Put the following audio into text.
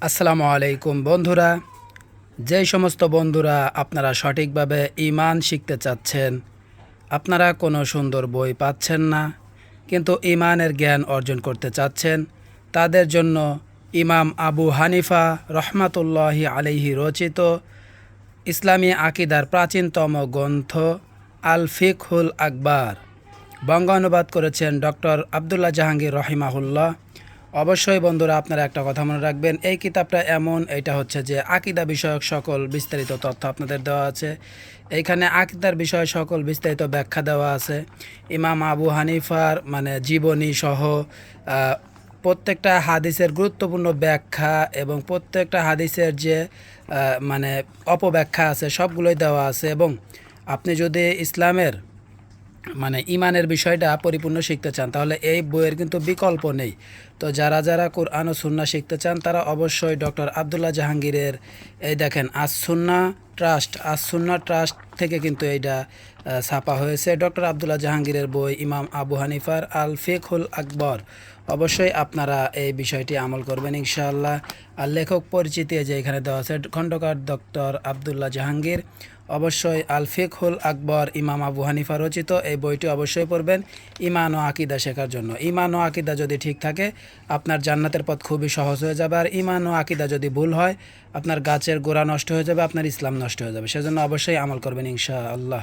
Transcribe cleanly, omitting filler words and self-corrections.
আসসালামু আলাইকুম বন্ধুরা। যেই সমস্ত বন্ধুরা আপনারা সঠিকভাবে ঈমান শিখতে চাচ্ছেন, আপনারা কোনো সুন্দর বই পাচ্ছেন না কিন্তু ঈমানের জ্ঞান অর্জন করতে চাচ্ছেন, তাদের জন্য ইমাম আবু হানিফা রহমাতুল্লাহি আলাইহি রচিত ইসলামী আকিদার প্রাচীনতম গ্রন্থ আল ফিকহুল আকবার বঙ্গানুবাদ করেছেন ডক্টর আবদুল্লাহ জাহাঙ্গীর রহিমাহুল্লাহ। অবশ্যই বন্ধুরা আপনারা একটা কথা মনে রাখবেন, এই কিতাবটা এমন, এটা হচ্ছে যে আকিদা বিষয়ক সকল বিস্তারিত তথ্য আপনাদের দেওয়া আছে। এইখানে আকিদার বিষয়ে সকল বিস্তারিত ব্যাখ্যা দেওয়া আছে। ইমাম আবু হানিফার জীবনী সহ প্রত্যেকটা হাদিসের গুরুত্বপূর্ণ ব্যাখ্যা এবং প্রত্যেকটা হাদিসের যে অপব্যাখ্যা আছে সবগুলোই দেওয়া আছে। এবং আপনি যদি ইসলামের ইমানের বিষয়টা পরিপূর্ণ শিখতে চান তাহলে এই বইয়ের কিন্তু বিকল্প নেই। তো যারা যারা কোরআন ও সুন্নাহ শিখতে চান তারা অবশ্যই ডক্টর আবদুল্লাহ জাহাঙ্গীরের এই দেখেন আস সুন্নাহ ট্রাস্ট থেকে কিন্তু এইটা ছাপা হয়েছে। ডক্টর আবদুল্লাহ জাহাঙ্গীরের বই ইমাম আবু হানিফার আল ফিকহুল আকবর। অবশ্যই আপনারা এই বিষয়টি আমল করবেন ইনশাআল্লাহ। আর লেখক পরিচিতি যে এখানে দেওয়া আছে, খণ্ডকার ডক্টর আবদুল্লাহ জাহাঙ্গীর। অবশ্যই আল ফিকহুল আকবর ইমাম আবু হানিফা রচিত এই বইটি অবশ্যই পড়বেন ঈমান ও আকীদা শেখার জন্য। ঈমান ও আকীদা যদি ঠিক থাকে আপনার জান্নাতের পথ খুবই সহজ হয়ে যাবে। আর ঈমান ও আকীদা যদি ভুল হয় আপনার গাছের গোড়া নষ্ট হয়ে যাবে, আপনার ইসলাম নষ্ট হয়ে যাবে। সেজন্য অবশ্যই আমল করবেন ইনশাআল্লাহ।